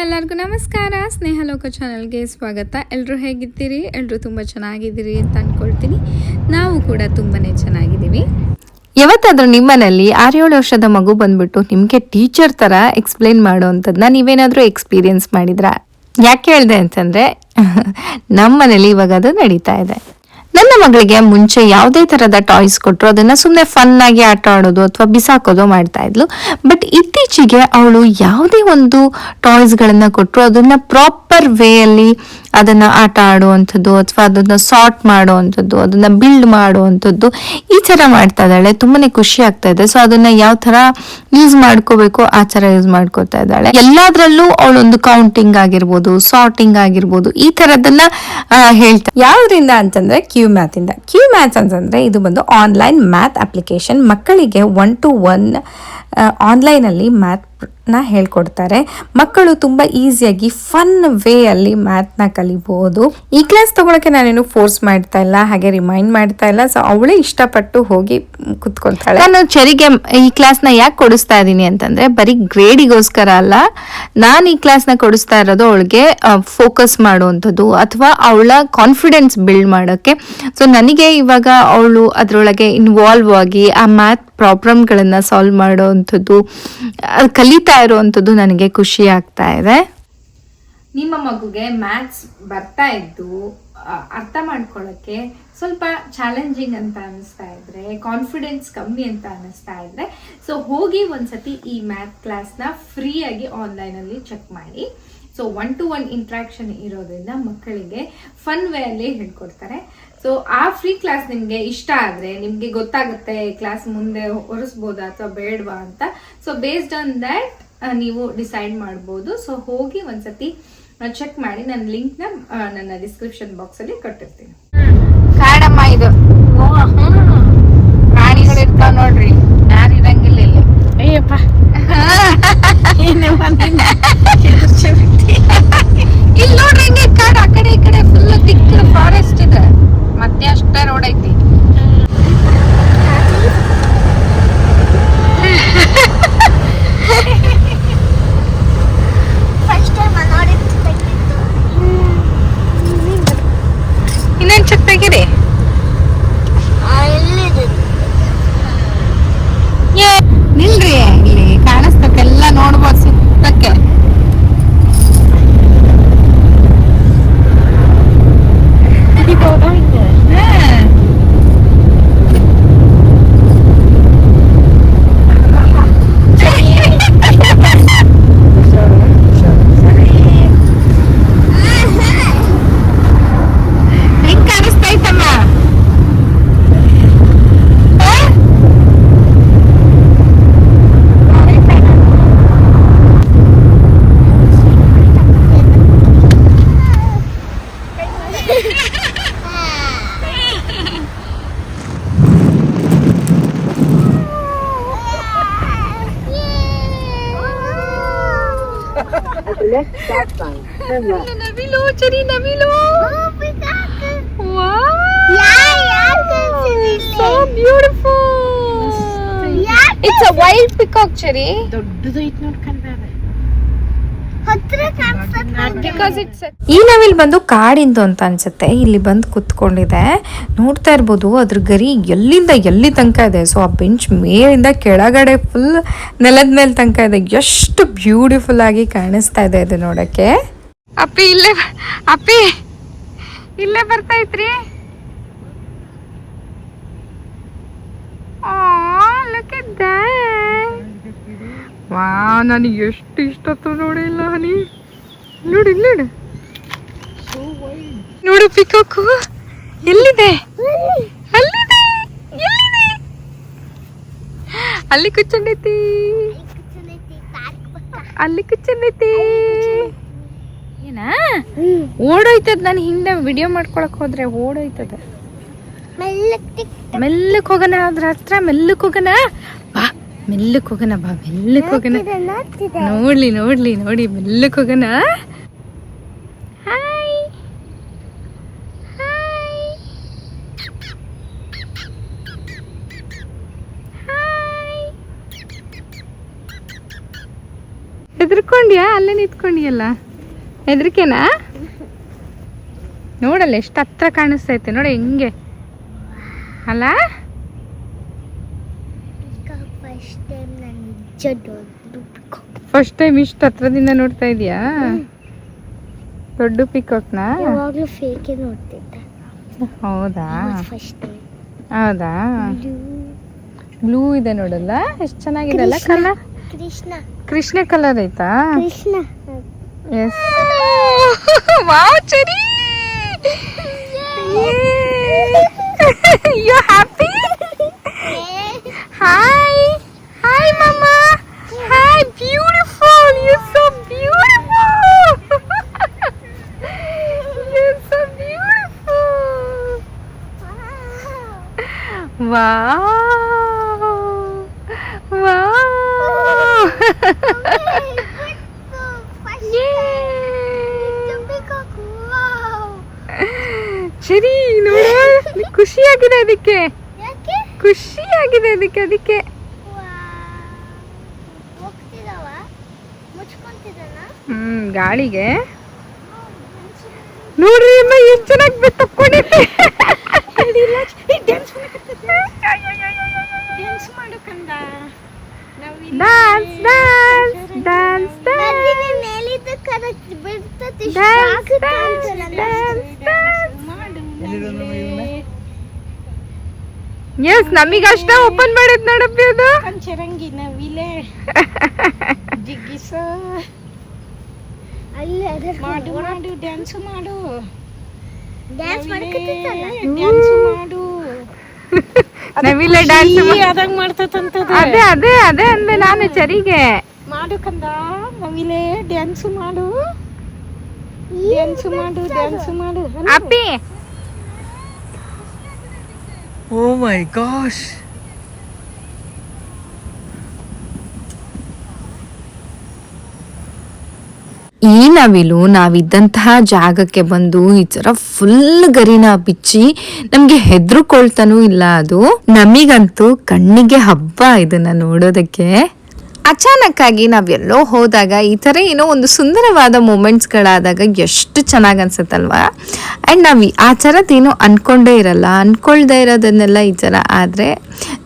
ಎಲ್ಲರಿಗೂ ನಮಸ್ಕಾರ. ಸ್ನೇಹ ಲೋಕ ಚಾನಲ್ಗೆ ಸ್ವಾಗತ. ಎಲ್ಲರೂ ಹೇಗಿದ್ದೀರಿ? ಎಲ್ಲರೂ ತುಂಬ ಚೆನ್ನಾಗಿದ್ದೀರಿ ಅಂತ ಅಂದ್ಕೊಳ್ತೀನಿ. ನಾವು ಕೂಡ ತುಂಬಾ ಚೆನ್ನಾಗಿದ್ದೀವಿ. ಯಾವತ್ತಾದ್ರೂ ನಿಮ್ಮನೇಲಿ 6-7 ವರ್ಷದ ಮಗು ಬಂದ್ಬಿಟ್ಟು ನಿಮಗೆ ಟೀಚರ್ ಥರ ಎಕ್ಸ್ಪ್ಲೇನ್ ಮಾಡೋವಂಥದ್ದನ್ನ ನೀವೇನಾದರೂ ಎಕ್ಸ್ಪೀರಿಯನ್ಸ್ ಮಾಡಿದ್ರಾ? ಯಾಕೆ ಹೇಳಿದೆ ಅಂತಂದರೆ ನಮ್ಮ ಮನೇಲಿ ಇವಾಗ ಅದು ನಡೀತಾ ಇದೆ. ನನ್ನ ಮಗಳಿಗೆ ಮುಂಚೆ ಯಾವುದೇ ಥರದ ಟಾಯ್ಸ್ ಕೊಟ್ಟರು ಅದನ್ನು ಸುಮ್ಮನೆ ಫನ್ನಾಗಿ ಆಟ ಆಡೋದು ಅಥವಾ ಬಿಸಾಕೋದು ಮಾಡ್ತಾ ಇದ್ಲು. ಬಟ್ ಇತ್ತೀಚೆಗೆ ಅವಳು ಯಾವುದೇ ಒಂದು ಟಾಯ್ಸ್ಗಳನ್ನು ಕೊಟ್ಟರು ಅದನ್ನು ಪ್ರಾಪರ್ ವೇಯಲ್ಲಿ ಅದನ್ನು ಆಟ ಆಡುವಂಥದ್ದು ಅಥವಾ ಅದನ್ನು ಸಾರ್ಟ್ ಮಾಡುವಂಥದ್ದು, ಅದನ್ನು ಬಿಲ್ಡ್ ಮಾಡುವಂಥದ್ದು, ಈ ಥರ ಮಾಡ್ತಾ ಇದ್ದಾಳೆ. ತುಂಬಾ ಖುಷಿ ಆಗ್ತಾ ಇದೆ. ಸೊ ಅದನ್ನು ಯಾವ ಥರ ಯೂಸ್ ಮಾಡ್ಕೋಬೇಕು ಆ ಥರ ಯೂಸ್ ಮಾಡ್ಕೋತಾ ಇದ್ದಾಳೆ. ಎಲ್ಲದರಲ್ಲೂ ಅವಳೊಂದು ಕೌಂಟಿಂಗ್ ಆಗಿರ್ಬೋದು, ಸಾರ್ಟಿಂಗ್ ಆಗಿರ್ಬೋದು, ಈ ಥರದನ್ನ ಹೇಳ್ತಾ. ಯಾವುದರಿಂದ ಅಂತಂದರೆ ಕ್ಯೂ ಮ್ಯಾಥ್ಸ್ ಅಂತಂದರೆ ಇದು ಬಂದು ಆನ್ಲೈನ್ ಮ್ಯಾಥ್ ಅಪ್ಲಿಕೇಶನ್. ಮಕ್ಕಳಿಗೆ 1-to-1 ಆನ್ಲೈನಲ್ಲಿ ಮ್ಯಾಥ್ನ ಹೇಳ್ಕೊಡ್ತಾರೆ. ಮಕ್ಕಳು ತುಂಬ ಈಸಿಯಾಗಿ ಫನ್ ವೇಯಲ್ಲಿ ಮ್ಯಾಥ್ನ ಕಲಿಬೋದು. ಈ ಕ್ಲಾಸ್ ತೊಗೊಳಕ್ಕೆ ನಾನೇನು ಫೋರ್ಸ್ ಮಾಡ್ತಾ ಇಲ್ಲ, ಹಾಗೆ ರಿಮೈಂಡ್ ಮಾಡ್ತಾ ಇಲ್ಲ. ಸೊ ಅವಳೇ ಇಷ್ಟಪಟ್ಟು ಹೋಗಿ ಕುತ್ಕೊಳ್ತಾಳೆ. ನಾನು ಚೆರಿಗೆ ಈ ಕ್ಲಾಸ್ನ ಯಾಕೆ ಕೊಡಿಸ್ತಾ ಇದ್ದೀನಿ ಅಂತಂದರೆ ಬರೀ ಗ್ರೇಡಿಗೋಸ್ಕರ ಅಲ್ಲ. ನಾನು ಈ ಕ್ಲಾಸ್ನ ಕೊಡಿಸ್ತಾ ಇರೋದು ಅವಳಿಗೆ ಫೋಕಸ್ ಮಾಡುವಂಥದ್ದು ಅಥವಾ ಅವಳ ಕಾನ್ಫಿಡೆನ್ಸ್ ಬಿಲ್ಡ್ ಮಾಡೋಕ್ಕೆ. ಸೊ ನನಗೆ ಇವಾಗ ಅವಳು ಅದರೊಳಗೆ ಇನ್ವಾಲ್ವ್ ಆಗಿ ಆ ಮ್ಯಾಥ್ ಪ್ರಾಬ್ಲಮ್ಗಳನ್ನು ಸಾಲ್ವ್ ಮಾಡೋವಂಥದ್ದು, ಕಲಿತಾ ಇರುವಂಥದ್ದು ನನಗೆ ಖುಷಿ ಆಗ್ತಾ ಇದೆ. ನಿಮ್ಮ ಮಗುಗೆ ಮ್ಯಾಥ್ಸ್ ಬರ್ತಾ ಇದ್ದು ಅರ್ಥ ಮಾಡ್ಕೊಳ್ಳೋಕ್ಕೆ ಸ್ವಲ್ಪ ಚಾಲೆಂಜಿಂಗ್ ಅಂತ ಅನಿಸ್ತಾ ಇದ್ರೆ, ಕಾನ್ಫಿಡೆನ್ಸ್ ಕಮ್ಮಿ ಅಂತ ಅನಿಸ್ತಾ ಇದ್ರೆ, ಸೊ ಹೋಗಿ ಒಂದ್ಸತಿ ಈ ಮ್ಯಾಥ್ ಕ್ಲಾಸ್ನ ಫ್ರೀಯಾಗಿ ಆನ್ಲೈನಲ್ಲಿ ಚೆಕ್ ಮಾಡಿ. ಸೊ 1-to-1 ಇಂಟ್ರಾಕ್ಷನ್ ಇರೋದ್ರಿಂದ ಮಕ್ಕಳಿಗೆ ಫನ್ ವೇ ಅಲ್ಲಿ ಹೇಳ್ಕೊಡ್ತಾರೆ. ಸೊ ಆ ಫ್ರೀ ಕ್ಲಾಸ್ ನಿಮಗೆ ಇಷ್ಟ ಆದರೆ ನಿಮಗೆ ಗೊತ್ತಾಗುತ್ತೆ ಕ್ಲಾಸ್ ಮುಂದೆ ಹೊರಿಸ್ಬೋದಾ ಅಥವಾ ಬೇಡವಾ ಅಂತ. ಸೊ ಬೇಸ್ಡ್ ಆನ್ ದ್ಯಾಟ್ ನೀವು ಡಿಸೈಡ್ ಮಾಡ್ಬೋದು. ಸೊ ಹೋಗಿ ಒಂದ್ಸತಿ ಚೆಕ್ ಮಾಡಿ. ನನ್ನ ಲಿಂಕ್ನ ನನ್ನ ಡಿಸ್ಕ್ರಿಪ್ಷನ್ ಬಾಕ್ಸಲ್ಲಿ ಕೊಟ್ಟಿರ್ತೀನಿ. ಕಾಡಮ್ಮ ಇದು ಪ್ರಾಣಿಗಳು ಇರ್ತಾವ ನೋಡ್ರಿ, ಯಾರು ಇರಂಗಿಲ್ಲ ಇಲ್ಲಿ. ಅಯ್ಯಪ್ಪ ಇಲ್ಲಿ ನೋಡ್ರಿ ಹಿಂಗೆ ಕಾಡು, ಆ ಕಡೆ ಈ ಕಡೆ ಫುಲ್ ತಿಕ್ಕ ಫಾರೆಸ್ಟ್ ಇದೆ, ಮತ್ತೆ ಅಷ್ಟೇ ರೋಡ್ ಐತಿ. ಇನ್ನೇನು ಚೆಕ್ ತೆಗೀರಿ. ನಿಲ್ರಿ, ಇಲ್ಲಿ ಕಾಣಿಸ್ತಕ್ಕೆಲ್ಲ ನೋಡ್ಬೋದು ಸುತ್ತಕ್ಕೆ. ನವಿಲು, ಚರಿ ನವಿಲು. Wow! So beautiful. It's a wild peacock, ಚರಿ. ದೊಡ್ಡದೈತ್ ನೋಡ್ಕೊಂಡ್ರೆ ಈ ನವಿಲ್ ಬಂದು ಕಾಡಿಂದು ಅಂತ ಅನ್ಸುತ್ತೆ. ಇಲ್ಲಿ ಬಂದು ಕುತ್ಕೊಂಡಿದೆ, ನೋಡ್ತಾ ಇರ್ಬೋದು. ಅದ್ರ ಗರಿ ಎಲ್ಲಿಂದ ಎಲ್ಲಿ ತನಕ ಇದೆ. ಸೊ ಆ ಬೆಂಚ್ ಮೇಲಿಂದ ಕೆಳಗಡೆ ಫುಲ್ ನೆಲದ ಮೇಲೆ ತನಕ ಇದೆ. ಎಷ್ಟು ಬ್ಯೂಟಿಫುಲ್ ಆಗಿ ಕಾಣಿಸ್ತಾ ಇದೆ ಇದು ನೋಡಕ್ಕೆ. ಅಪ್ಪಿ ಇಲ್ಲೇ ಬರ್ತೈತ್ರಿ. look at that. ವಾವ್, ನನಗೆ ಎಷ್ಟು ಇಷ್ಟತ್ತು ನೋಡಿಲ್ಲ ಹನಿ. ನೋಡಿ ನೋಡು ಪಿಕಾಕು ಎಲ್ಲಿದೆ, ಅಲ್ಲಿ ಕುಚ್ಚಂಡೈತಿ, ಏನಾ ಓಡೋಯ್ತದ. ನಾನು ಹಿಂದೆ ವಿಡಿಯೋ ಮಾಡ್ಕೊಳಕ್ ಹೋದ್ರೆ ಓಡೋಯ್ತದ. ಮೆಲ್ಲಕ್ ಹೋಗೋಣ, ಅದ್ರ ಹತ್ರ ಮೆಲ್ಲಕ್ ಹೋಗೋಣ ಬಾ, ಮೆಲ್ಲಕ್ ಹೋಗೋಣ ಬಾ, ಮೆಲ್ಲಕ್ ಹೋಗೋಣ. ನೋಡಿ ಮೆಲ್ಲಕ್ ಹೋಗೋಣ. ಹಾಯ್ ಹೆದರ್ಕೊಂಡ್ಯಾ? ಅಲ್ಲೇ ನಿಂತ್ಕೊಂಡಿಯಲ್ಲ, ಹೆದರಿಕೆನಾ? ನೋಡಲ್ಲ ಎಷ್ಟು ಹತ್ರ ಕಾಣಿಸ್ತೈತೆ ನೋಡಿ ಹೆಂಗೆ ಅಲ್ಲ. ಫಸ್ಟ್ ಟೈಮ್ ಇಷ್ಟು ಹತ್ರದಿಂದ ನೋಡ್ತಾ ಇದೀಯಾ ದೊಡ್ಡ ಪಿಕಾಕ್ನ? ಹೌದಾ ಹೌದಾ. ಬ್ಲೂ ಇದೆ ನೋಡಲ್ಲ, ಎಷ್ಟು ಚೆನ್ನಾಗಿದೆ ಅಲ್ಲ ಕಲರ್. ಕೃಷ್ಣ ಕಲರ್ ಐತಾ? Yes. Wow Cherry, you happy? Hi hi ಮಮ್ಮ, hi beautiful, you so beautiful, you so beautiful. Wow wow. ಸರಿ ನೋಡ, ಖುಷಿಯಾಗಿದೆ ಅದಕ್ಕೆ, ಖುಷಿಯಾಗಿದೆ ಅದಕ್ಕೆ. ಅದಕ್ಕೆ ಗಾಳಿಗೆ ನೋಡ್ರಿ ಅಮ್ಮ ಎಷ್ಟು ಚೆನ್ನಾಗಿ ತಕ್ಕೊಂಡಿದ್ದೆ. ಡ್ಯಾನ್ಸ್ ಡ್ಯಾನ್ಸ್ ಡ್ಯಾನ್ಸ್ ಎಸ್, ನಮಗಷ್ಟ ಓಪನ್ ಮಾಡಿದ್ ನೋಡಪ್ಪಿ ಅದು. ಚರಂಗಿ ನವಿಲೆ ಜಿಗ್ಗಿಸ ಮಾಡು ಮಾಡು ಡ್ಯಾನ್ಸ್ ಮಾಡು, ಡ್ಯಾನ್ಸ್ ಮಾಡು. ನವಿಲೆ ಡ್ಯಾನ್ಸ್ ಅದಂಗ್ ಮಾಡ್ತದಂತದ. ಅದೇ ಅದೇ ಅದೇ ಅಂದೆ ನಾನು ಚರಿಗೆ. ಮಾಡು ಕಂದ ನವಿಲೆ, ಡ್ಯಾನ್ಸ್ ಮಾಡು, ಡ್ಯಾನ್ಸ್ ಮಾಡು, ಡ್ಯಾನ್ಸ್ ಮಾಡು ಅಪ್ಪಿ. ಓ ಮೈ ಗಾಶ್, ಈ ನವಿಲು ನಾವಿದ್ದಂತಹ ಜಾಗಕ್ಕೆ ಬಂದು ಈ ತರ ಫುಲ್ ಗರಿನ ಬಿಚ್ಚಿ ನಮ್ಗೆ ಹೆದ್ರುಕೊಳ್ತಾನೂ ಇಲ್ಲ. ಅದು ನಮಿಗಂತೂ ಕಣ್ಣಿಗೆ ಹಬ್ಬ ಇದನ್ನ ನೋಡೋದಕ್ಕೆ. ಅಚಾನಕ್ ಆಗಿ ನಾವೆಲ್ಲೋ ಹೋದಾಗ ಈ ಥರ ಏನೋ ಒಂದು ಸುಂದರವಾದ ಮೂಮೆಂಟ್ಸ್ಗಳಾದಾಗ ಎಷ್ಟು ಚೆನ್ನಾಗಿ ಅನ್ಸುತ್ತಲ್ವಾ. ಆ್ಯಂಡ್ ನಾವು ಆ ಥರದ್ದೇನೋ ಅನ್ಕೊಂಡೇ ಇರಲ್ಲ, ಅನ್ಕೊಳ್ದೇ ಇರೋದನ್ನೆಲ್ಲ ಈ ಥರ ಆದರೆ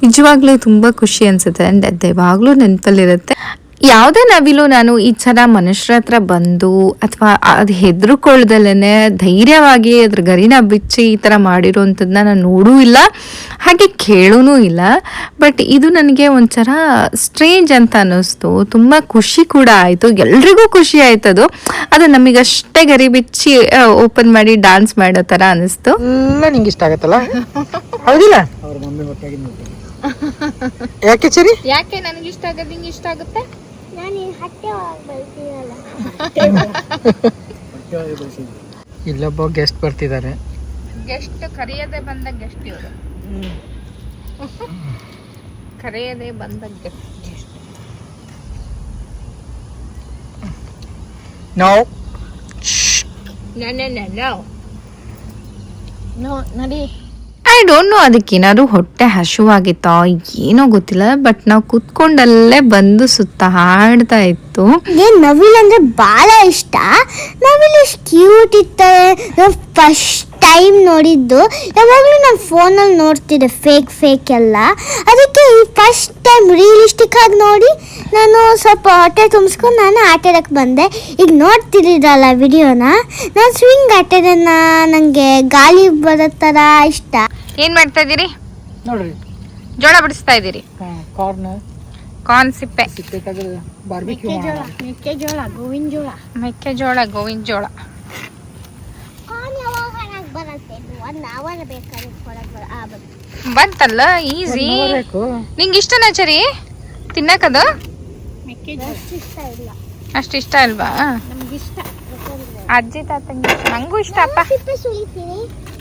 ನಿಜವಾಗ್ಲೂ ತುಂಬ ಖುಷಿ ಅನಿಸುತ್ತೆ. ಆ್ಯಂಡ್ ಅದು ಯಾವಾಗಲೂ ನೆನಪಲ್ಲಿರುತ್ತೆ. ಯಾವುದೇ ನವಿಲು ನಾನು ಈ ಥರ ಮನುಷ್ಯರ ಹತ್ರ ಬಂದು ಅಥವಾ ಅದು ಹೆದರುಕೊಳ್ದಲೇ ಧೈರ್ಯವಾಗಿ ಅದ್ರ ಗರಿನ ಬಿಚ್ಚಿ ಈ ಥರ ಮಾಡಿರೋವಂಥದ್ದನ್ನ ನಾನು ನೋಡೂ ಇಲ್ಲ, ಹಾಗೆ ಕೇಳೂ ಇಲ್ಲ. ಬಟ್ ಇದು ನನಗೆ ಒಂಥರ ಸ್ಟ್ರೇಂಜ್ ಅಂತ ಅನ್ನಿಸ್ತು. ತುಂಬ ಖುಷಿ ಕೂಡ ಆಯಿತು, ಎಲ್ರಿಗೂ ಖುಷಿ ಆಯ್ತದು. ಅದು ನಮಗಷ್ಟೇ ಗರಿ ಬಿಚ್ಚಿ ಓಪನ್ ಮಾಡಿ ಡ್ಯಾನ್ಸ್ ಮಾಡೋ ಥರ ಅನ್ನಿಸ್ತು. ಎಲ್ಲ ನಿಂಗೆ ಇಷ್ಟ ಆಗತ್ತಲ್ಲ, ಹೌದಿಲ್ಲ? ಅವ್ರ ಮಮ್ಮಿ ಹೊಟ್ಟಾಗಿ ಯಾಕೆ ಚರಿ? ಯಾಕೆ ನನಗೆ ಇಷ್ಟ ಆಗೋದು ನಿಂಗೆ ಇಷ್ಟ ಆಗುತ್ತೆ? ಇಲ್ಲೊಬ್ಬ ಗೆಸ್ಟ್ ಬರ್ತಿದ್ದಾರೆ. ಗೆಸ್ಟ್ ಕರೆಯದೆ ಬಂದ ಗೆಸ್ಟ್ ಇವರು, ಕರೆಯದೆ ಬಂದ ಗೆಸ್ಟ್. ನೋ ನಡಿ. ಐ ಡೋಂಟ್ ನೋ ಅದಕ್ಕೇನಾದ್ರು ಹೊಟ್ಟೆ ಹಸುವಾಗಿತ್ತೋ ಏನೋ ಗೊತ್ತಿಲ್ಲ. ಬಟ್ ನಾವು ಕುತ್ಕೊಂಡಲ್ಲೇ ಬಂದು ಸುತ್ತ ಹಾಡ್ತಾ ಇತ್ತು. ನವಿಲ್ ಅಂದ್ರೆ ಬಹಳ ಇಷ್ಟ. ನವಿಲ್ ಎಷ್ಟು ಕ್ಯೂಟ್ ಇರ್ತಾರೆ. ಫಸ್ಟ್ ಟೈಮ್ ನೋಡಿದ್ದು, ಯಾವಾಗಲೂ ನಾನು ಫೋನಲ್ಲಿ ನೋಡ್ತಿದ್ದೆ ಫೇಕ್ ಎಲ್ಲ. ಅದಕ್ಕೆ ಈ ಫಸ್ಟ್ ಟೈಮ್ ರಿಯಲಿಸ್ಟಿಕ್ ಆಗಿ ನೋಡಿ ನಾನು ಸ್ವಲ್ಪ ಹೊಟ್ಟೆ ತುಂಬಿಸ್ಕೊಂಡು ನಾನು ಆಟಾಡಕ್ಕೆ ಬಂದೆ. ಈಗ ನೋಡ್ತಿದ್ದೀರಲ್ಲ ವಿಡಿಯೋನ, ನಾನು ಸ್ವಿಂಗ್ ಆಟಾಡೋಣ, ನನಗೆ ಗಾಳಿ ಬರೋ ಥರ ಇಷ್ಟ. ಏನ್ ಮಾಡ್ತಾ ಇದ್ದೀರಿ? ನೋಡ್ರಿ, ಜೋಳ ಬಿಡಿಸ್ತಾ ಇದ್ದೀರಿ. ಕಾರ್ನ್ ಸಿಪ್ಪೆ, ಬಾರ್ಬಿಕ್ಯೂ ಮೆಕ್ಕೆಜೋಳ, ಗೋವಿನ ಜೋಳ, ಮೆಕ್ಕೆಜೋಳ, ಗೋವಿನ ಜೋಳ. ಬಂತಲ್ಲ ಈಸಿ. ನಿಂಗೆ ಇಷ್ಟನಾ ಚರಿ ತಿನ್ನಕದು? ಅಷ್ಟು ಇಷ್ಟ ಅಲ್ವಾ? ಅಜ್ಜಿ ತಾತಂಗೆ ನಂಗೂ ಇಷ್ಟ ಅಪ್ಪ.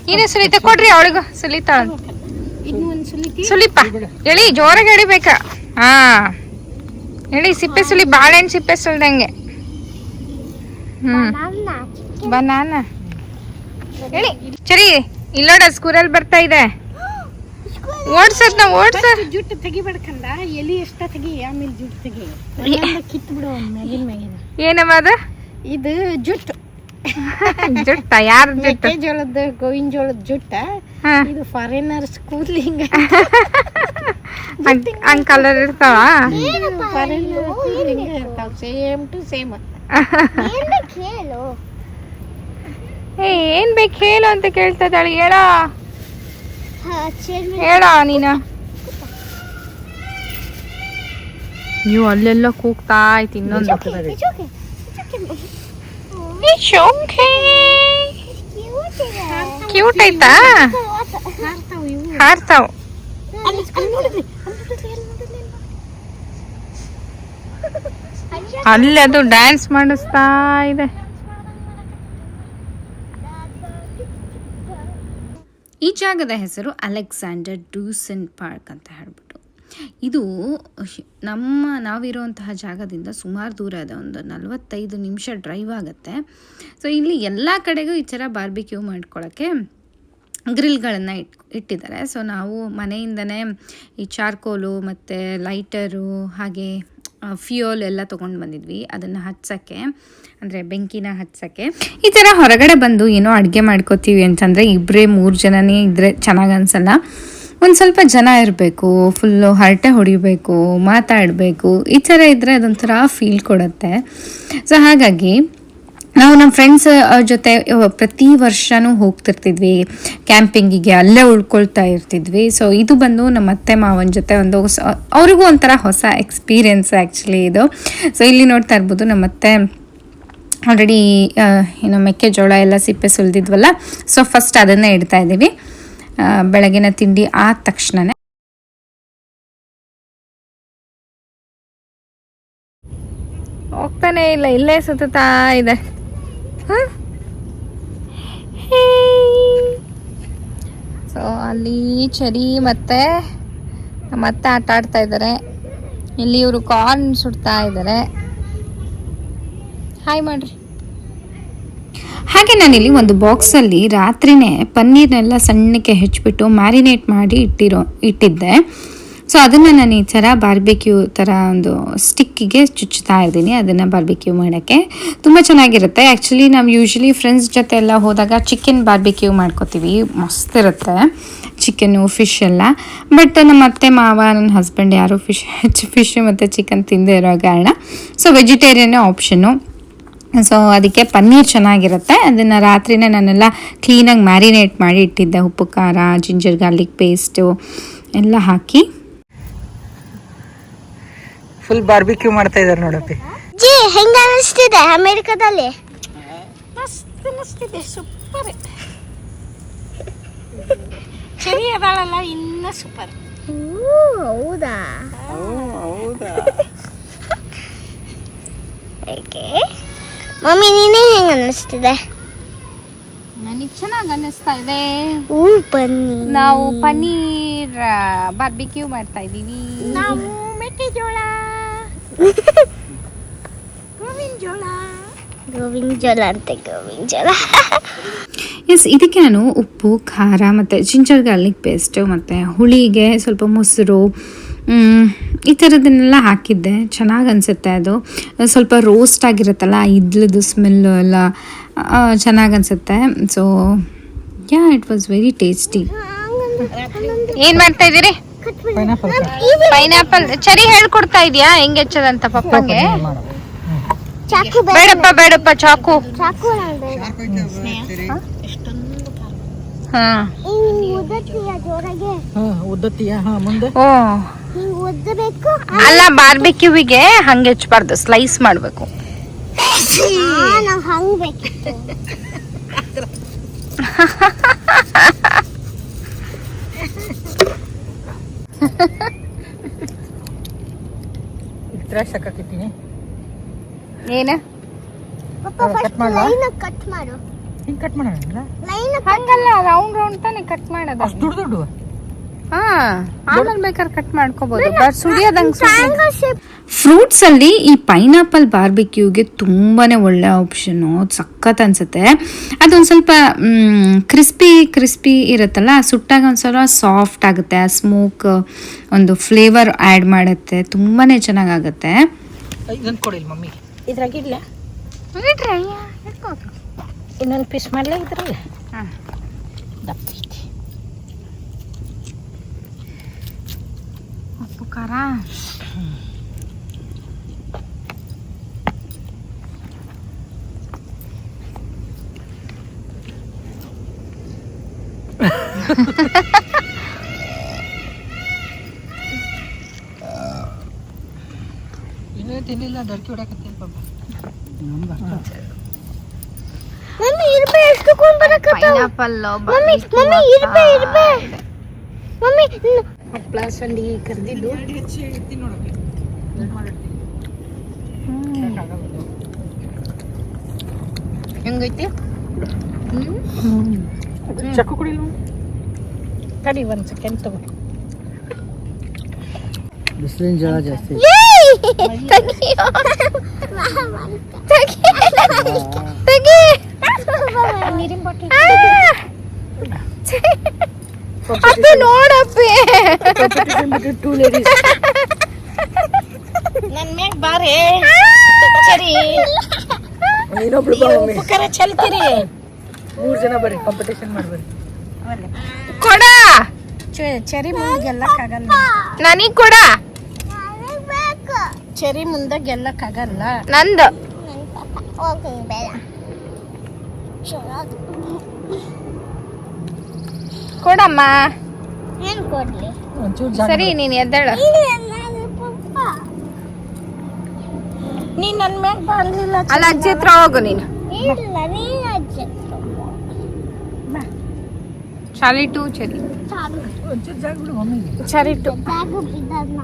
ನೀನೇ ಸುಲಿತ ಕೊಡ್ರಿ ಅವಳಿಗೂ, ಸುಲಿತಾಳ. ಸುಲಿಪ ಎಳಿ, ಜೋರಾಗಿ ಎಳಿಬೇಕಾ? ಹಾ ಎಳಿ, ಸಿಪ್ಪೆ ಸುಲಿ, ಬಾಳೆಹಣ್ಣು ಸಿಪ್ಪೆ ಸುಲ್ದಂಗೆ. ಬನಾನ ಎಳಿ ಚರಿ. ಇಲ್ಲೋಡ ಸ್ಕೂಲಲ್ಲಿ ಬರ್ತಾ ಇದೆ. ಓಡ್ಸದ್ನ ಓಡ್ಸ. ಜುಟ್ಟು ತೆಗಿಬೇಡ್ಕಂದ, ಎಲಿ ಎಷ್ಟ ತೆಗಿ, ಆಮೇಲೆ ಜುಟ್ಟು ತೆಗಿ, ಕಿತ್ತು ಬಿಡು ಮ್ಯಾಗಿನ. ಏನಮ್ಮ ಅದು? ಇದು ಜುಟ್ಟು, ಜುಟ್ಟ? ಯಾರ ಜುಟ್ಟು? ಮೆಕ್ಕೆಜೋಳದ ಗೋವಿನ ಜೋಳದ ಜುಟ್ಟ. ಹಾ. ಇದು ಫಾರಿನರ್ಸ್ ಕೂದ್ಲಿ ಹಿಂಗ ಹಂಗ್ ಕಲರ್ ಇರ್ತಾವ. ಫಾರಿನರ್ ಕೂದ್ಲಿ ಹಿಂಗ ಇರ್ತಾವ, ಸೇಮ್ ಟು ಸೇಮ್. ಏನ್ ಬೇಕು ಹೇಳು ಅಂತ ಕೇಳ್ತಾ ಇದ್ದಾಳೆ. ಹೇಳೋ ಹೇಳ ನೀನು. ನೀವು ಅಲ್ಲೆಲ್ಲ ಕೂಗ್ತಾ ಆಯ್ತು. ಇನ್ನೊಂದು ಕ್ಯೂಟ್ ಆಯ್ತಾ? ಹಾರ್ತಾವ್. ಅಲ್ಲಿ ಅದು ಡ್ಯಾನ್ಸ್ ಮಾಡಿಸ್ತಾ ಇದೆ. ಈ ಜಾಗದ ಹೆಸರು ಅಲೆಕ್ಸಾಂಡರ್ ಡ್ಯೂಸನ್ ಪಾರ್ಕ್ ಅಂತ ಹೇಳ್ಬಿಟ್ಟು. ಇದು ನಾವಿರುವಂತಹ ಜಾಗದಿಂದ ಸುಮಾರು ದೂರ ಇದೆ, ಒಂದು 45 ನಿಮಿಷ ಡ್ರೈವ್ ಆಗುತ್ತೆ. ಸೊ ಇಲ್ಲಿ ಎಲ್ಲ ಕಡೆಗೂ ಈ ಥರ ಬಾರ್ಬಿಕ್ಯೂ ಮಾಡ್ಕೊಳ್ಳೋಕ್ಕೆ ಗ್ರಿಲ್ಗಳನ್ನು ಇಟ್ಟಿದ್ದಾರೆ. ಸೊ ನಾವು ಮನೆಯಿಂದನೇ ಈ ಚಾರ್ಕೋಲು ಮತ್ತು ಲೈಟರು ಹಾಗೆ ಫ್ಯೂಯಲ್ ಎಲ್ಲ ತೊಗೊಂಡು ಬಂದಿದ್ವಿ ಅದನ್ನು ಹಚ್ಚೋಕ್ಕೆ, ಅಂದರೆ ಬೆಂಕಿನ ಹಚ್ಚೋಕ್ಕೆ. ಈ ಥರ ಹೊರಗಡೆ ಬಂದು ಏನೋ ಅಡುಗೆ ಮಾಡ್ಕೋತೀವಿ ಅಂತಂದರೆ 2-3 ಜನನೇ ಇದ್ದರೆ ಚೆನ್ನಾಗಿ ಅನಿಸಲ್ಲ. ಒಂದು ಸ್ವಲ್ಪ ಜನ ಇರಬೇಕು, ಫುಲ್ಲು ಹರಟೆ ಹೊಡಿಬೇಕು, ಮಾತಾಡಬೇಕು. ಈ ಥರ ಇದ್ದರೆ ಅದೊಂಥರ ಫೀಲ್ ಕೊಡುತ್ತೆ. ಸೊ ಹಾಗಾಗಿ ನಾವು ನಮ್ಮ ಫ್ರೆಂಡ್ಸ್ ಜೊತೆ ಪ್ರತಿ ವರ್ಷವೂ ಹೋಗ್ತಿರ್ತಿದ್ವಿ ಕ್ಯಾಂಪಿಂಗಿಗೆ, ಅಲ್ಲೇ ಉಳ್ಕೊಳ್ತಾ ಇರ್ತಿದ್ವಿ. ಸೊ ಇದು ಬಂದು ನಮ್ಮ ಅತ್ತೆ ಮಾವನ ಜೊತೆ ಒಂದು ಅವ್ರಿಗೂ ಒಂಥರ ಹೊಸ ಎಕ್ಸ್ಪೀರಿಯೆನ್ಸ್ ಆ್ಯಕ್ಚುಲಿ ಇದು. ಸೊ ಇಲ್ಲಿ ನೋಡ್ತಾ ಇರ್ಬೋದು ನಮ್ಮತ್ತೆ ಆಲ್ರೆಡಿ ಏನು ಮೆಕ್ಕೆಜೋಳ ಎಲ್ಲ ಸಿಪ್ಪೆ ಸುಲಿದಿದ್ವಲ್ಲ, ಸೊ ಫಸ್ಟ್ ಅದನ್ನೇ ಇಡ್ತಾ ಇದ್ದೀವಿ ಬೆಳಗಿನ ತಿಂಡಿ ಆದ ತಕ್ಷಣನೇ. ಹೋಗ್ತಾನೆ ಇಲ್ಲ, ಇಲ್ಲೇ ಸುತ್ತಾ ಇದೆ. ಸೊ ಅಲ್ಲಿ ಚರಿ ಮತ್ತೆ ಮತ್ತೆ ಆಟ ಆಡ್ತಾ ಇದ್ದಾರೆ. ಇಲ್ಲಿ ಇವರು ಕಾರ್ನ್ ಸುಡ್ತಾ ಇದ್ದಾರೆ. ಹಾಯ್ ಮಾಡ್ರಿ. ಹಾಗೆ ನಾನಿಲ್ಲಿ ಒಂದು ಬಾಕ್ಸಲ್ಲಿ ರಾತ್ರಿನೇ ಪನ್ನೀರ್ನೆಲ್ಲ ಸಣ್ಣಕ್ಕೆ ಹೆಚ್ಚಿಬಿಟ್ಟು ಮ್ಯಾರಿನೇಟ್ ಮಾಡಿ ಇಟ್ಟಿದ್ದೆ. ಸೊ ಅದನ್ನು ನಾನು ಈ ಥರ ಬಾರ್ಬಿಕ್ಯೂ ಥರ ಒಂದು ಸ್ಟಿಕ್ಕಿಗೆ ಚುಚ್ಚುತ್ತಾ ಇದ್ದೀನಿ, ಅದನ್ನು ಬಾರ್ಬಿಕ್ಯೂ ಮಾಡೋಕ್ಕೆ. ತುಂಬ ಚೆನ್ನಾಗಿರುತ್ತೆ. ಆ್ಯಕ್ಚುಲಿ ನಾವು ಯೂಶ್ವಲಿ ಫ್ರೆಂಡ್ಸ್ ಜೊತೆ ಎಲ್ಲ ಹೋದಾಗ ಚಿಕನ್ ಬಾರ್ಬಿಕ್ಯೂ ಮಾಡ್ಕೋತೀವಿ, ಮಸ್ತಿರುತ್ತೆ ಚಿಕನ್ನು ಫಿಶ್ ಎಲ್ಲ. ಬಟ್ ನಮ್ಮ ಅತ್ತೆ ಮಾವ ನನ್ನ ಹಸ್ಬೆಂಡ್ ಯಾರು ಫಿಶ್ ಮತ್ತು ಚಿಕನ್ ತಿಂದೇ ಇರೋ ಕಾರಣ ಸೊ ವೆಜಿಟೇರಿಯನ್ನೇ ಆಪ್ಷನ್ನು. ಸೊ ಅದಕ್ಕೆ ಪನ್ನೀರ್ ಚೆನ್ನಾಗಿರುತ್ತೆ. ಅದನ್ನು ರಾತ್ರಿನೇ ನಾನೆಲ್ಲ ಕ್ಲೀನಾಗಿ ಮ್ಯಾರಿನೇಟ್ ಮಾಡಿ ಇಟ್ಟಿದ್ದೆ, ಉಪ್ಪು ಖಾರ ಜಿಂಜರ್ ಗಾರ್ಲಿಕ್ ಪೇಸ್ಟು ಎಲ್ಲ ಹಾಕಿ. ಫುಲ್ ಬಾರ್ಬಿಕ್ಯೂ ಮಾಡ್ತಾ ಇದ್ದಾರೆ ನೋಡಪ್ಪಿ. ಜಿ ಹೆಂಗ ಅನಿಸ್ತಿದೆ ಅಮೆರಿಕದಲ್ಲಿ? ಮಸ್ತಿದೆ, ಸೂಪರ್. ಚರಿ ಅದಾಳಲ್ಲ ಇನ್ನ ಸೂಪರ್. ಹೌದಾ? ಮಮ್ಮಿ ನೀನೇ ಹೆಂಗ ಅನಿಸ್ತಿದೆ? ನನಗೆ ಚೆನ್ನಾಗಿ ಅನ್ನಿಸ್ತಾ ಇದೆ. ಬನ್ನಿ ನಾವು ಪನ್ನೀರ್ ಬಾರ್ಬಿಕ್ಯೂ ಮಾಡ್ತಾ ಇದ್ದೀವಿ. ನಾವು ಮೆಕ್ಕೆಜೋಳ, ಗೋವಿನ ಜೋಳ ಅಂತೆ ಗೋವಿನ ಜೋಳ. ಎಸ್, ಇದಕ್ಕೆ ನಾನು ಉಪ್ಪು ಖಾರ ಮತ್ತು ಜಿಂಜರ್ ಗಾರ್ಲಿಕ್ ಪೇಸ್ಟು ಮತ್ತು ಹುಳಿಗೆ ಸ್ವಲ್ಪ ಮೊಸರು ಈ ಥರದನ್ನೆಲ್ಲ ಹಾಕಿದ್ದೆ. ಚೆನ್ನಾಗಿ ಅನಿಸುತ್ತೆ. ಅದು ಸ್ವಲ್ಪ ರೋಸ್ಟ್ ಆಗಿರುತ್ತಲ್ಲ, ಇದ್ಲದು ಸ್ಮೆಲ್ಲು ಎಲ್ಲ ಚೆನ್ನಾಗಿ ಅನಿಸುತ್ತೆ. So yeah it was very tasty. ಏನು ಮಾಡ್ತಾ ಇದ್ದೀರಿ? ಪೈನಾಪಲ್ ಚರಿ ಹೇಳ್ಕೊಡ್ತಾ ಇದೆಯಾ ಹೆಂಗೆ ಹೆಚ್ಚದಂತ ಪಪ್ಪಂಗೆ? ಬೇಡಪ್ಪ ಚಾಕು. ಅಲ್ಲ, ಬಾರ್ಬಿಕ್ಯೂವಿಗೆ ಹಂಗೆ ಹೆಚ್ಚಬಾರ್ದು, ಸ್ಲೈಸ್ ಮಾಡಬೇಕು. ಏನ ಕಟ್ ಮಾಡು. ಹಂಗಲ್ಲ, ರೌಂಡ್ ತಾನೆ ಕಟ್ ಮಾಡೋದು. ಅಷ್ಟು ದೊಡ್ಡ ಆಮೇಲೆ ಬೇಕಾದ್ರೆ ಕಟ್ ಮಾಡ್ಕೋಬಹುದು, ಬಟ್ ಸುಡಿಯೋದಂಗೆ. ಫ್ರೂಟ್ಸ್ ಅಲ್ಲಿ ಈ ಪೈನಾಪಲ್ ಬಾರ್ಬಿಕ್ಯೂಗೆ ತುಂಬಾನೇ ಒಳ್ಳೆ ಆಪ್ಷನ್, ಸಖತ್ ಅನ್ಸುತ್ತೆ. ಅದೊಂದು ಸ್ವಲ್ಪ ಕ್ರಿಸ್ಪಿ ಇರುತ್ತಲ್ಲ, ಸುಟ್ಟಾಗ ಒಂದ್ಸಲ ಸಾಫ್ಟ್ ಆಗುತ್ತೆ, ಆ ಸ್ಮೋಕ್ ಒಂದು ಫ್ಲೇವರ್ ಆ್ಯಡ್ ಮಾಡುತ್ತೆ, ತುಂಬಾನೇ ಚೆನ್ನಾಗಾಗುತ್ತೆ. ಇದನ್ನು ಕೊಡಿಲ್ಲ ಮಮ್ಮಿಗೆ. ಇದ್ರಾಗಿಲ್ಲ ಇನ್ನೊಂದು ಪೀಸ್ ಮಾಡಲೇ ಇದ್ರಲ್ಲಿ ದಪ್ಪ ಐತಿ. ಉಪ್ಪು ಖಾರ ಇನ್ನೂ ತಿನ್ನಿಲ್ಲ, ಡರ್ಕಿ ಹೊಡಕತ್ತೀನಿ ಪಾಪ. ಮಮ್ಮಿ ಇರ್ಬೇ ಎಷ್ಟುಕೊಂಡು ಬರಕತ್ತಾವ. ಪೈನಾಪಲ್ ಮಮ್ಮಿ ಇರ್ಬೇ ಮಮ್ಮಿ ಹಪ್ಪಳ ಸಂಡಿಗೆ ಕರ್ದಿದ್ದು ಹೆಂಗೈತಿ? ಚಕ್ಕು ಕುಡಿಲ್ಲ. ತಡಿ ಒಂದು ಸೆಕೆಂಡ್ ತಗೋ. ಬಿಸಿಲಿನ ಜಳ ಜಾಸ್ತಿ. ನೀರಿನ ಬಾಟಲ್ ಅದು ನೋಡಪ್ಪಿ, ನನ್ನ ಮ್ಯಾಗ ಬಾರೆ ಸರಿ. ಇನ್ನೊಬ್ಳು ಬಾ ಮಮ್ಮಿ. ಉಪಕಾರ ಚೆಲ್ತೀರಿ. 3 ಜನ ಬರ್ರಿ, ಕಾಂಪಿಟೇಷನ್ ಮಾಡ್ಬರ್ರಿ. ಕೊಡ ಚೆರಿ ಮುಂದೆ ಗೆಲ್ಲಕ್ಕಾಗಲ್ಲ. ನನಗ್ ಕೊಡ, ಚೆರಿ ಮುಂದೆ ಗೆಲ್ಲಕ್ಕಾಗಲ್ಲ. ನಂದು ಕೊಡಮ್ಮ. ಏನ್ ಕೊಡ್ಲಿ? ಒಂಚೂರು ಜಾಗ ಸರಿ, ನೀನ್ ಎದ್ದೇಳು. ನೀ ನನ್ನ ಮ್ಯಾಗ ಬಾರ್ಲಿಲ್ಲ. ಅಲ್ಲ ಅಜ್ಜಿ ಹತ್ರ ಹೋಗು ನೀನು. ಇಲ್ಲ ನೀನ್ ಅಜ್ಜಿ ಶಾಲಿ ಟು ಚರಿ ಒಂಚೂರು ಜಾಗ ಬಿಡು ಮಮ್ಮಿಗೆ. ಚರಿಟ್ಟು ಬ್ಯಾಗು ಬಿದ್ದದ್ನ.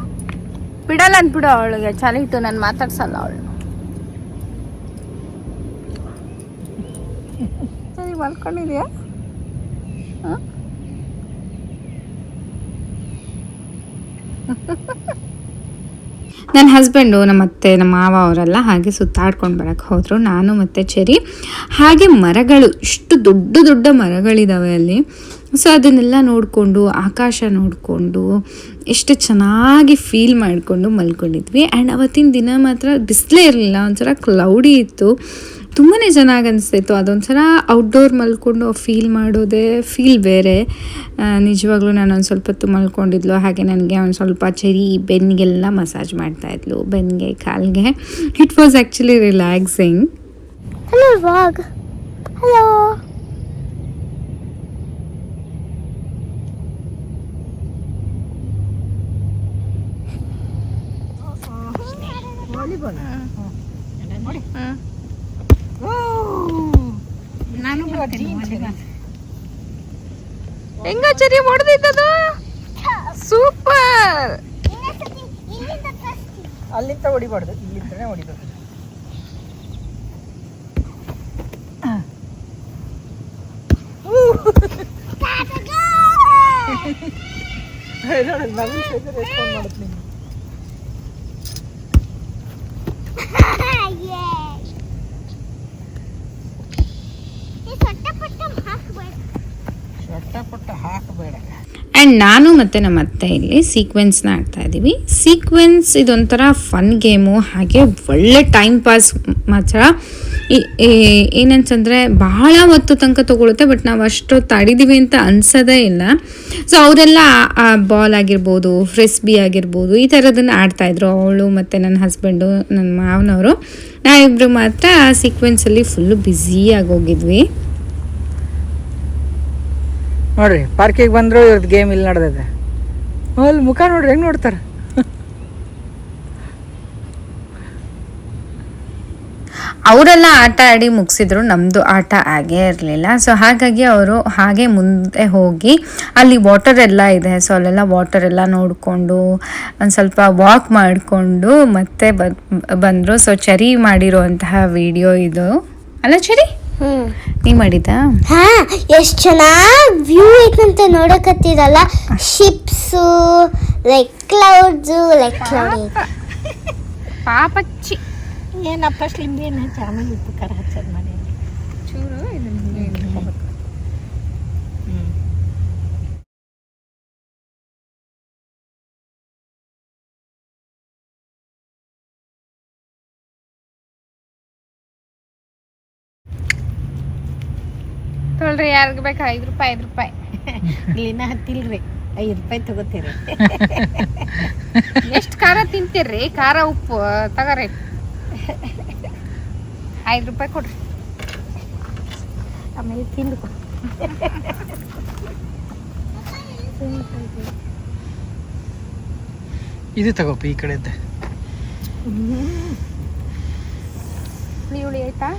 ಬಿಡಲ್ಲ ಅಂದ್ಬಿಡು ಅವಳಿಗೆ. ಚಲಿಟ್ಟು ನಾನು ಮಾತಾಡ್ಸಲ್ಲ ಅವಳು. ಸರಿ ಮಲ್ಕೊಂಡಿದ್ಯಾ? ನನ್ನ ಹಸ್ಬೆಂಡು, ನಮ್ಮ ಅತ್ತೆ, ನಮ್ಮ ಮಾವ ಅವರೆಲ್ಲ ಹಾಗೆ ಸುತ್ತಾಡ್ಕೊಂಡು ಬರೋಕ್ಕೆ ಹೋದರು. ನಾನು ಮತ್ತು ಚೆರಿ ಹಾಗೆ ಮರಗಳು, ಇಷ್ಟು ದೊಡ್ಡ ದೊಡ್ಡ ಮರಗಳಿದ್ದಾವೆ ಅಲ್ಲಿ. ಸೊ ಅದನ್ನೆಲ್ಲ ನೋಡಿಕೊಂಡು, ಆಕಾಶ ನೋಡಿಕೊಂಡು, ಎಷ್ಟು ಚೆನ್ನಾಗಿ ಫೀಲ್ ಮಾಡಿಕೊಂಡು ಮಲ್ಕೊಂಡಿದ್ವಿ. ಆ್ಯಂಡ್ ಅವತ್ತಿನ ದಿನ ಮಾತ್ರ ಬಿಸಿಲೇ ಇರಲಿಲ್ಲ, ಒಂಥರ ಕ್ಲೌಡಿ ಇತ್ತು, ತುಂಬಾ ಚೆನ್ನಾಗಿ ಅನಿಸ್ತಿತ್ತು. ಅದೊಂಥರ ಔಟ್ಡೋರ್ ಮಲ್ಕೊಂಡು ಫೀಲ್ ಮಾಡೋದೇ ಫೀಲ್ ಬೇರೆ. ನಿಜವಾಗ್ಲೂ ನಾನು ಒಂದು ಸ್ವಲ್ಪ ಹೊತ್ತು ಮಲ್ಕೊಂಡಿದ್ಲು. ಹಾಗೆ ನನಗೆ ಒಂದು ಸ್ವಲ್ಪ ಚೆರಿ ಬೆನ್ನಿಗೆಲ್ಲ ಮಸಾಜ್ ಮಾಡ್ತಾಯಿದ್ಲು, ಬೆನ್ನಿಗೆ, ಕಾಲಿಗೆ. It was actually relaxing. Hello ವಾಗ್. ಹಲೋ ನಾನು ಬರ್ತೀನಿ. ಹೆಂಗ ಚರಿ ಹೊಡೆದಿದ್ದದು? ಸೂಪರ್. ಅಲ್ಲಿಂದ ಹೊಡಿಬಾರ್ದು, ಇಲ್ಲಿಂದನೇ ಹೊಡಿಬೇಕು. ನವೀನ್ ಸೈಡ್ ರೆಸ್ಪಾಂಡ್ ಮಾಡುತ್ತೆ ನೀನು. ಸೊಟ್ಟಪಟ್ಟ ಹಾಕಬೇಡ. ಆ್ಯಂಡ್ ನಾನು ಮತ್ತು ನಮ್ಮ ಅತ್ತೆ ಇಲ್ಲಿ ಸೀಕ್ವೆನ್ಸ್ನ ಆಡ್ತಾ ಇದ್ದೀವಿ. ಸೀಕ್ವೆನ್ಸ್ ಇದೊಂಥರ ಫನ್ ಗೇಮು, ಹಾಗೆ ಒಳ್ಳೆ ಟೈಮ್ ಪಾಸ್ ಮಾತ್ರ. ಏನಂತಂದರೆ ಬಹಳ ಹೊತ್ತು ತನಕ ತೊಗೊಳುತ್ತೆ, ಬಟ್ ನಾವು ಅಷ್ಟೊತ್ತು ಆಡಿದ್ದೀವಿ ಅಂತ ಅನ್ಸೋದೇ ಇಲ್ಲ. ಸೊ ಅವರೆಲ್ಲ ಬಾಲ್ ಆಗಿರ್ಬೋದು, ಫ್ರಿಸ್ಬಿ ಆಗಿರ್ಬೋದು, ಈ ಥರದನ್ನು ಆಡ್ತಾಯಿದ್ರು. ಅವಳು ಮತ್ತು ನನ್ನ ಹಸ್ಬೆಂಡು, ನನ್ನ ಮಾವನವರು, ನಾವಿಬ್ಬರು ಮಾತ್ರ ಸೀಕ್ವೆನ್ಸಲ್ಲಿ ಫುಲ್ಲು ಬ್ಯುಸಿಯಾಗಿ ಹೋಗಿದ್ವಿ. ನೋಡ್ರಿ, ಪಾರ್ಕಿಗೆ ಬಂದ್ರು ಇವ್ರದ್ದು ಗೇಮ್ ಇಲ್ಲಿ ನಡೆದಿದೆ. ಅಲ್ಲಿ ಮುಖ ನೋಡ್ರಿ ಹೆಂಗೆ ನೋಡ್ತಾರೆ. ಅವರೆಲ್ಲ ಆಟ ಆಡಿ ಮುಗಿಸಿದ್ರು, ನಮ್ಮದು ಆಟ ಆಗೇ ಇರಲಿಲ್ಲ. ಸೊ ಹಾಗಾಗಿ ಅವರು ಹಾಗೆ ಮುಂದೆ ಹೋಗಿ ಅಲ್ಲಿ ವಾಟರ್ ಎಲ್ಲ ಇದೆ, ಸೊ ಅಲ್ಲೆಲ್ಲ ವಾಟರ್ ಎಲ್ಲ ನೋಡಿಕೊಂಡು ಒಂದು ಸ್ವಲ್ಪ ವಾಕ್ ಮಾಡಿಕೊಂಡು ಮತ್ತೆ ಬಂದರು. ಸೊ ಚರಿ ಮಾಡಿರುವಂತಹ ವಿಡಿಯೋ ಇದು ಅಲ್ಲ ಚರಿ? ನೀ ಮಾಡಿದ್ದಾ? ಹಾ, ಎಷ್ಟು ಚೆನ್ನಾಗಿ ವ್ಯೂ ಐತಂತ ನೋಡಕತ್ತಿರಲ್ಲ. Ships like clouds like cloud. ಪಾಪಚ್ಚಿ ಏನಪ್ಪ ಸ್ಲಿಂಬೇನು ಹಚ್ಚಿ ಆಮೇಲೆ ಉಪ್ಪು ಖಾರ ಹಚ್ಚೋದು ಮಾಡಿ ಚೂರು ಇದನ್ನ ಇಟ್ಕೋಬೇಕು. ತೊಳ್ರಿ, ಯಾರಿಗೆ ಬೇಕು? 5 ರೂಪಾಯಿ 5 ರೂಪಾಯಿ. ಇಲ್ಲಿನ ಹತ್ತಿಲ್ರಿ, 5 ರೂಪಾಯಿ ತಗೋತೀರಿ. ಎಷ್ಟು ಖಾರ ತಿಂತೀರ್ರಿ? ಖಾರ ಉಪ್ಪು ತಗೋರಿ. 5 ರೂಪಾಯಿ ಕೊಡ್ರಿ. ಆಮೇಲೆ ತಿಂದು ಇದು ತಗೋಪ ಈ ಕಡೆದ್ದೆ. ಹುಳಿ ಆಯ್ತಾ?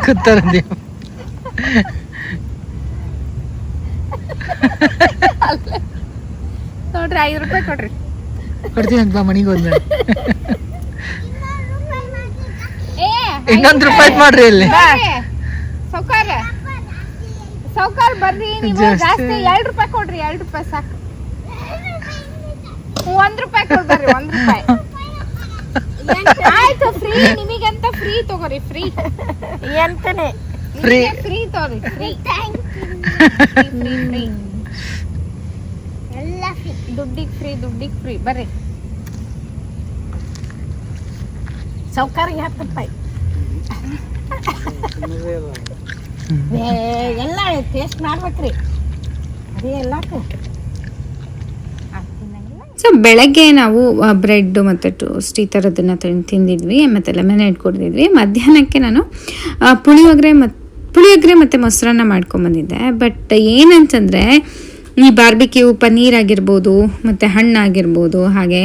ಕೂತಾರ ನೋಡ್ರಿ, 5 ರೂಪಾಯಿ ಕೊಡ್ರಿ. ಕೊಡ್ತೀನಿ ಅಂತ ಬಾ, ಮನೆಗೆ ಹೋದ್ಮೇಲೆ ಏ, ಇನ್ನೊಂದು ರೂಪಾಯಿ ಮಾಡ್ರಿ ಇಲ್ಲಿ. ಸೌಕಾರ ಬರ್ರಿ ನೀವು. ಜಾಸ್ತಿ 2 ರೂಪಾಯಿ ಕೊಡ್ರಿ. 2 ರೂಪಾಯಿ ಸಾಕು. 1 ರೂಪಾಯಿ ಕೊಡ್ಬರ್ರಿ. 1 ರೂಪಾಯಿ ಆಯ್ತು. ಫ್ರೀ ನಿಮಗಂತ ಫ್ರೀ ತಗೋರಿ. ಫ್ರೀ ಎಂತನೇ ಫ್ರೀ ಫ್ರೀ ತಗೋರಿ. ಫ್ರೀ ಫ್ರೀ ಎಲ್ಲ ದುಡ್ಡಿಗೆ ಫ್ರೀ ಬರ್ರಿ. ಸೌಕಾರಿಗೆ 10 ರೂಪಾಯಿ. ಎಲ್ಲ ಟೇಸ್ಟ್ ಮಾಡ್ಬೇಕ್ರಿ, ಅದೇ ಎಲ್ಲಕ್ಕೂ. ಸೊ ಬೆಳಗ್ಗೆ ನಾವು ಬ್ರೆಡ್ ಮತ್ತು ಟೋಸ್ಟ್ ಈ ಥರದನ್ನು ತಿಂದಿದ್ವಿ, ಮತ್ತು ಲೆಮನ್ ಇಟ್ಕೊಡ್ತಿದ್ವಿ. ಮಧ್ಯಾಹ್ನಕ್ಕೆ ನಾನು ಪುಳಿಯೋಗರೆ ಮತ್ತು ಮೊಸರನ್ನ ಮಾಡ್ಕೊಂಬಂದಿದ್ದೆ. ಬಟ್ ಏನಂತಂದರೆ ಈ ಬಾರ್ಬಿಕ್ಯೂ ಪನ್ನೀರ್ ಆಗಿರ್ಬೋದು ಮತ್ತು ಹಣ್ಣಾಗಿರ್ಬೋದು, ಹಾಗೆ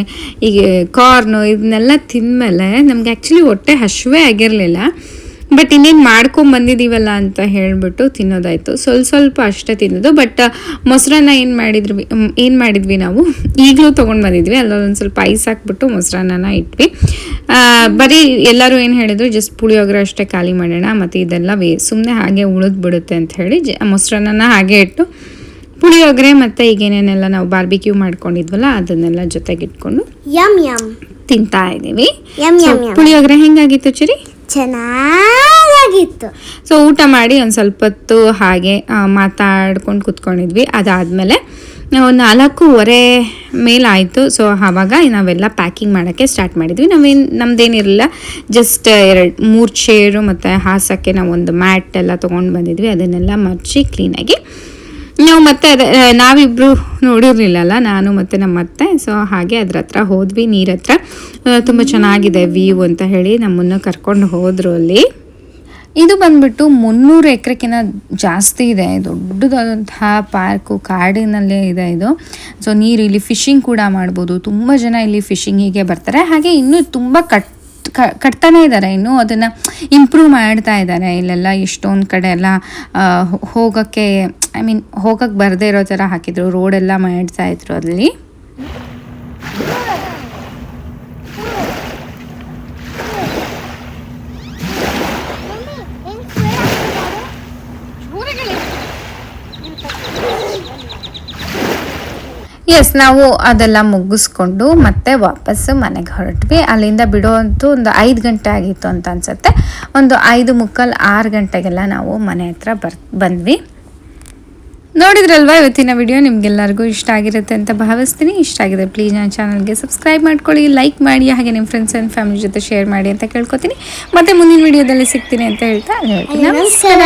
ಈಗ ಕಾರ್ನು ಇದನ್ನೆಲ್ಲ ತಿಂದಮೇಲೆ ನಮಗೆ ಆ್ಯಕ್ಚುಲಿ ಹೊಟ್ಟೆ ಹಸಿವೇ ಆಗಿರಲಿಲ್ಲ. ಬಟ್ ಇನ್ನೇನು ಮಾಡ್ಕೊಂಬಂದಿದ್ದೀವಲ್ಲ ಅಂತ ಹೇಳಿಬಿಟ್ಟು ತಿನ್ನೋದಾಯಿತು. ಸ್ವಲ್ಪ ಅಷ್ಟೇ ತಿನ್ನೋದು. ಬಟ್ ಮೊಸರನ್ನ ಏನು ಮಾಡಿದ್ವಿ ನಾವು ಈಗಲೂ ತೊಗೊಂಡು ಬಂದಿದ್ವಿ. ಅಲ್ಲೊಂದು ಸ್ವಲ್ಪ ಐಸ್ ಹಾಕ್ಬಿಟ್ಟು ಮೊಸರನ್ನ ಇಟ್ವಿ. ಬರೀ ಎಲ್ಲರೂ ಏನು ಹೇಳಿದ್ರು, ಜಸ್ಟ್ ಪುಳಿಯೋಗರೆ ಅಷ್ಟೇ ಖಾಲಿ ಮಾಡೋಣ, ಮತ್ತು ಇದೆಲ್ಲ ಸುಮ್ಮನೆ ಹಾಗೆ ಉಳಿದ್ಬಿಡುತ್ತೆ ಅಂತ ಹೇಳಿ ಮೊಸರನ್ನ ಹಾಗೆ ಇಟ್ಟು ಪುಳಿಯೋಗರೆ ಮತ್ತು ಈಗೇನೇನೆಲ್ಲ ನಾವು ಬಾರ್ಬಿಕ್ಯೂ ಮಾಡ್ಕೊಂಡಿದ್ವಲ್ಲ ಅದನ್ನೆಲ್ಲ ಜೊತೆಗಿಟ್ಕೊಂಡು ತಿಂತಾ ಇದ್ದೀವಿ. ಪುಳಿಯೋಗರೆ ಹೆಂಗಾಗಿತ್ತು ಚರಿ? ಚೆನ್ನಾಗಿತ್ತು. ಸೊ ಊಟ ಮಾಡಿ ಒಂದು ಸ್ವಲ್ಪ ಹೊತ್ತು ಹಾಗೆ ಮಾತಾಡ್ಕೊಂಡು ಕೂತ್ಕೊಂಡಿದ್ವಿ. ಅದಾದಮೇಲೆ 4:15 ಮೇಲಾಯಿತು. ಸೊ ಆವಾಗ ನಾವೆಲ್ಲ ಪ್ಯಾಕಿಂಗ್ ಮಾಡೋಕ್ಕೆ ಸ್ಟಾರ್ಟ್ ಮಾಡಿದ್ವಿ. ನಮ್ಮದೇನಿರಲಿಲ್ಲ, ಜಸ್ಟ್ 2-3 ಚೇರು ಮತ್ತು ಹಾಸಕ್ಕೆ ನಾವು ಒಂದು ಮ್ಯಾಟ್ ಎಲ್ಲ ತೊಗೊಂಡು ಬಂದಿದ್ವಿ. ಅದನ್ನೆಲ್ಲ ಮರ್ಚಿ ಕ್ಲೀನಾಗಿ ನಾವು ಮತ್ತೆ ನಾವಿಬ್ಬರು ನೋಡಿರಲಿಲ್ಲಲ್ಲ, ನಾನು ಮತ್ತು ನಮ್ಮ ಅತ್ತೆ. ಸೊ ಹಾಗೆ ಅದ್ರ ಹತ್ರ ಹೋದ್ವಿ, ನೀರ ಹತ್ರ. ತುಂಬ ಚೆನ್ನಾಗಿದೆ ವ್ಯೂ ಅಂತ ಹೇಳಿ ನಮ್ಮನ್ನು ಕರ್ಕೊಂಡು ಹೋದರು ಅಲ್ಲಿ. ಇದು ಬಂದ್ಬಿಟ್ಟು 300 ಎಕರೆಗಿಂತ ಜಾಸ್ತಿ ಇದೆ. ದೊಡ್ಡದಾದಂತಹ ಪಾರ್ಕು, ಕಾಡಿನಲ್ಲೇ ಇದೆ ಇದು. ಸೊ ನೀರು ಇಲ್ಲಿ ಫಿಶಿಂಗ್ ಕೂಡ ಮಾಡ್ಬೋದು. ತುಂಬ ಜನ ಇಲ್ಲಿ ಫಿಶಿಂಗಿಗೆ ಬರ್ತಾರೆ. ಹಾಗೆ ಇನ್ನೂ ತುಂಬ ಕಟ್ತಾನೆ ಇದ್ದಾರೆ, ಇನ್ನೂ ಅದನ್ನು ಇಂಪ್ರೂವ್ ಮಾಡ್ತಾ ಇದ್ದಾರೆ. ಇಲ್ಲೆಲ್ಲ ಎಷ್ಟೊಂದು ಕಡೆ ಎಲ್ಲ ಹೋಗೋಕ್ಕೆ ಬರದೇ ಇರೋ ಥರ ಹಾಕಿದ್ರು, ರೋಡೆಲ್ಲ ಮಾಡ್ತಾ ಇದ್ರು ಅಲ್ಲಿ. ಎಸ್, ನಾವು ಅದೆಲ್ಲ ಮುಗಿಸ್ಕೊಂಡು ಮತ್ತೆ ವಾಪಸ್ಸು ಮನೆಗೆ ಹೊರಟ್ವಿ. ಅಲ್ಲಿಂದ ಬಿಡೋಂತೂ ಒಂದು 5 ಗಂಟೆ ಆಗಿತ್ತು ಅಂತ ಅನ್ಸುತ್ತೆ. ಒಂದು 5:45-6 ಗಂಟೆಗೆಲ್ಲ ನಾವು ಮನೆ ಹತ್ರ ಬಂದ್ವಿ. ನೋಡಿದ್ರಲ್ವಾ ಇವತ್ತಿನ ವಿಡಿಯೋ ನಿಮಗೆಲ್ಲರಿಗೂ ಇಷ್ಟ ಆಗಿರುತ್ತೆ ಅಂತ ಭಾವಿಸ್ತೀನಿ. ಇಷ್ಟ ಆಗಿದೆ ಪ್ಲೀಸ್ ನನ್ನ ಚಾನಲ್ಗೆ ಸಬ್ಸ್ಕ್ರೈಬ್ ಮಾಡ್ಕೊಳ್ಳಿ, ಲೈಕ್ ಮಾಡಿ, ಹಾಗೆ ನಿಮ್ಮ ಫ್ರೆಂಡ್ಸ್ ಆ್ಯಂಡ್ ಫ್ಯಾಮಿಲಿ ಜೊತೆ ಶೇರ್ ಮಾಡಿ ಅಂತ ಕೇಳ್ಕೊತೀನಿ. ಮತ್ತೆ ಮುಂದಿನ ವಿಡಿಯೋದಲ್ಲಿ ಸಿಗ್ತೀನಿ ಅಂತ ಹೇಳ್ತಾ ನಮಸ್ಕಾರ.